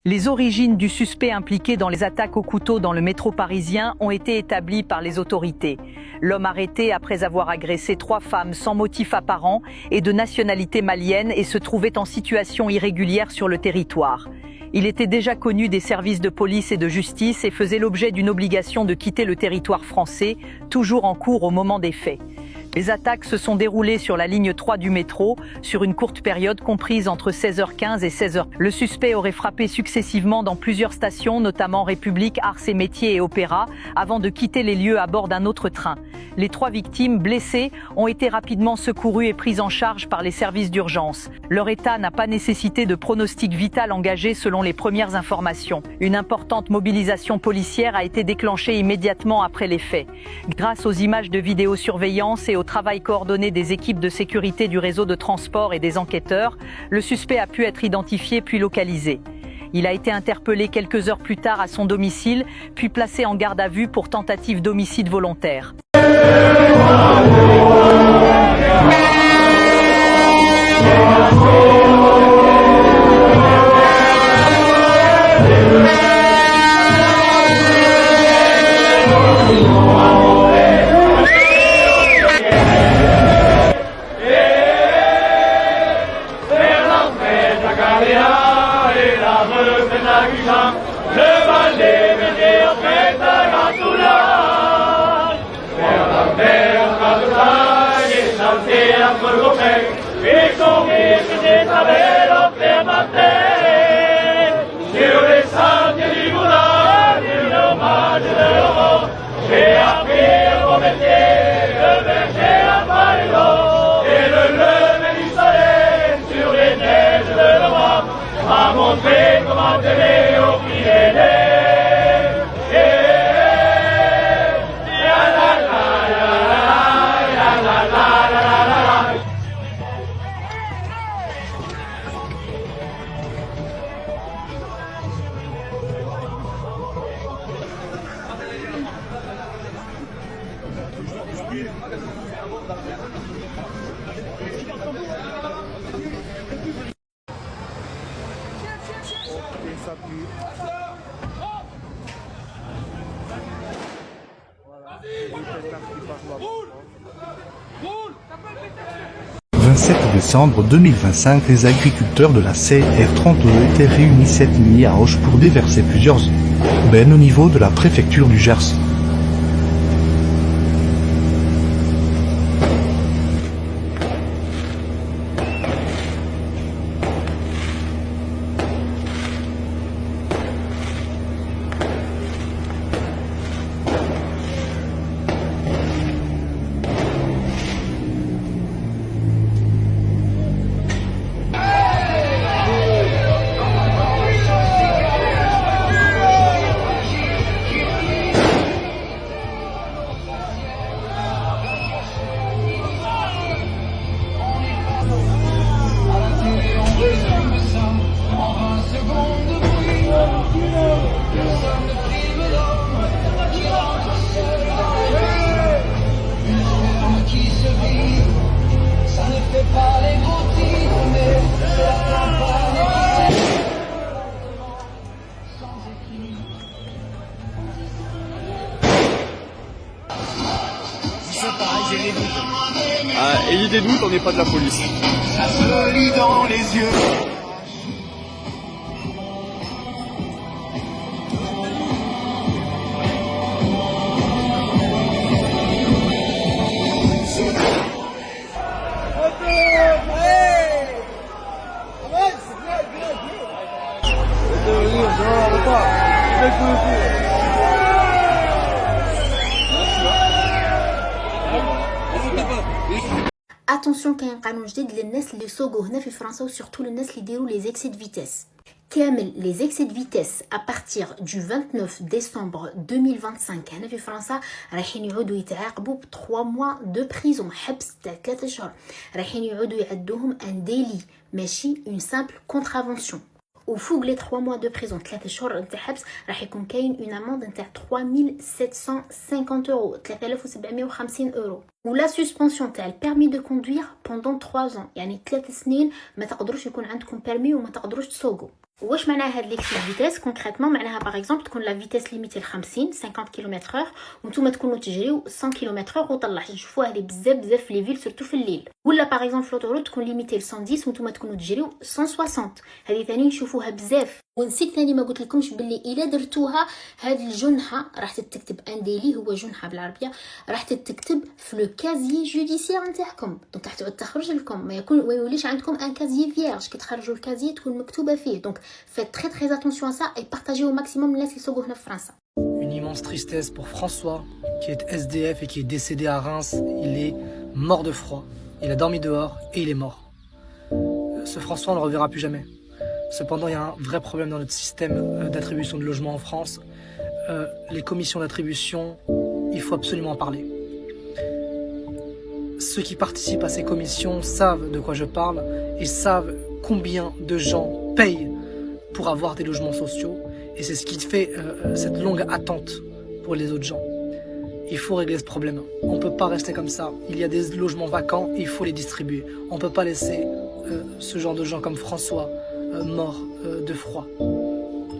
Les origines du suspect impliqué dans les attaques au couteau dans le métro parisien ont été établies par les autorités. L'homme arrêté après avoir agressé 3 femmes sans motif apparent et de nationalité malienne et se trouvait en situation irrégulière sur le territoire. Il était déjà connu des services de police et de justice et faisait l'objet d'une obligation de quitter le territoire français, toujours en cours au moment des faits. Les attaques se sont déroulées sur la ligne 3 du métro, sur une courte période comprise entre 16h15 et 16h. Le suspect aurait frappé successivement dans plusieurs stations, notamment République, Ars et Métiers et Opéra, avant de quitter les lieux à bord d'un autre train. Les 3 victimes, blessées, ont été rapidement secourues et prises en charge par les services d'urgence. Leur état n'a pas nécessité de pronostic vital engagé selon les premières informations. Une importante mobilisation policière a été déclenchée immédiatement après les faits. Grâce aux images de vidéosurveillance et au travail coordonné des équipes de sécurité du réseau de transport et des enquêteurs, le suspect a pu être identifié puis localisé. Il a été interpellé quelques heures plus tard à son domicile, puis placé en garde à vue pour tentative d'homicide volontaire. 27 décembre 2025, les agriculteurs de la CR32 étaient réunis cette nuit à Auch pour déverser plusieurs bennes au niveau de la préfecture du Gers. Ayez des doutes, on n'est pas de la police. Ça se lit dans les yeux. Attention كاين قانون جديد للناس اللي يسوقوا هنا في فرنسا وسورتو للناس اللي يديروا les excès de vitesse. كامل les excès de vitesse à partir du 29 décembre 2025 هنا في فرنسا رايحين يعودوا يتعاقبوا ب 3 mois de prison حبس تاع 3 شهور. رايحين يعودوا يعدوهم un délit ماشي une simple contravention. وفوق لي 3 mois de prison 3 شهور نتاع حبس راح يكون كاين اون اموند نتاع 3750 اورو 3750 اورو. ولا سسبنسيون تاع البيرمي دو كوندوير بوندون 3 ans يعني 3 سنين ما تقدروش يكون عندكم بيرمي وما تقدروش تسوقوا. واش معناها هاد ليكسيد فيتاس كونكريتمون؟ معناها باغ اكزومبل تكون لا فيتاس ليميتي 50 كيلومتر اور وانتم تكونوا تجريو 100 كيلومتر اور وطلع نشوفوها هذه بزاف في لي فيل سورتو في الليل. ولا باغ اكزومبل فلوتوروت تكون ليميتي 110 وانتم تكونوا تجريو 160. هذه ثاني نشوفوها بزاف. ونسيت ثاني ما قلت لكمش باللي الا درتوها هاد الجنحه راح تتكتب انديلي، هو جنحه بالعربيه، راح تتكتب في لو كازيي جوديسيير نتاعكم. دونك راح تعود تخرج لكم، ما يوليش عندكم ان كازيي فيرج. كي تخرجوا الكازيي تكون مكتوبه فيه. دونك faites très attention à ça et partagez au maximum الناس اللي يسوقوا هنا في فرنسا. Une immense tristesse pour François, qui est SDF et qui est décédé à Reims. Il est mort de froid. Il a dormi dehors et il est mort. Ce François, on ne le reverra plus jamais. Cependant, il y a un vrai problème dans notre système d'attribution de logement en France. Les commissions d'attribution, il faut absolument en parler. Ceux qui participent à ces commissions savent de quoi je parle et savent combien de gens payent pour avoir des logements sociaux. Et c'est ce qui fait cette longue attente pour les autres gens. Il faut régler ce problème. On ne peut pas rester comme ça. Il y a des logements vacants et il faut les distribuer. On ne peut pas laisser ce genre de gens comme François mort de froid.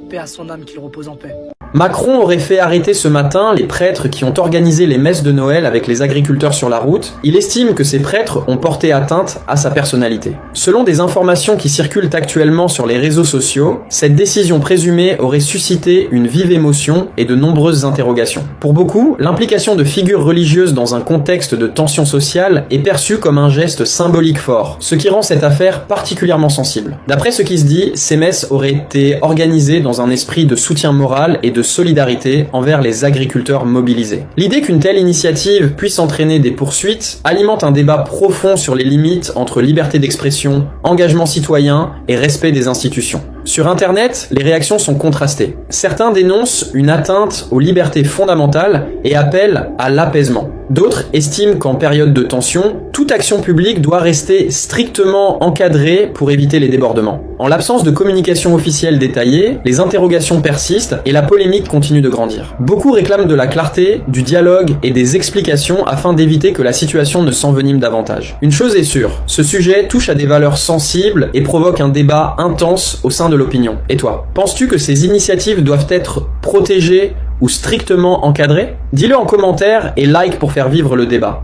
Paix à son âme, qu'il repose en paix. Macron aurait fait arrêter ce matin les prêtres qui ont organisé les messes de Noël avec les agriculteurs sur la route. Il estime que ces prêtres ont porté atteinte à sa personnalité. Selon des informations qui circulent actuellement sur les réseaux sociaux, cette décision présumée aurait suscité une vive émotion et de nombreuses interrogations. Pour beaucoup, l'implication de figures religieuses dans un contexte de tension sociale est perçue comme un geste symbolique fort, ce qui rend cette affaire particulièrement sensible. D'après ce qui se dit, ces messes auraient été organisées dans un esprit de soutien moral et de solidarité envers les agriculteurs mobilisés. L'idée qu'une telle initiative puisse entraîner des poursuites alimente un débat profond sur les limites entre liberté d'expression, engagement citoyen et respect des institutions. Sur Internet, les réactions sont contrastées. Certains dénoncent une atteinte aux libertés fondamentales et appellent à l'apaisement. D'autres estiment qu'en période de tension, toute action publique doit rester strictement encadrée pour éviter les débordements. En l'absence de communication officielle détaillée, les interrogations persistent et la polémique continue de grandir. Beaucoup réclament de la clarté, du dialogue et des explications afin d'éviter que la situation ne s'envenime davantage. Une chose est sûre, ce sujet touche à des valeurs sensibles et provoque un débat intense au sein de l'opinion. Et toi, penses-tu que ces initiatives doivent être protégées ou strictement encadrées? Dis-le en commentaire et like pour faire vivre le débat.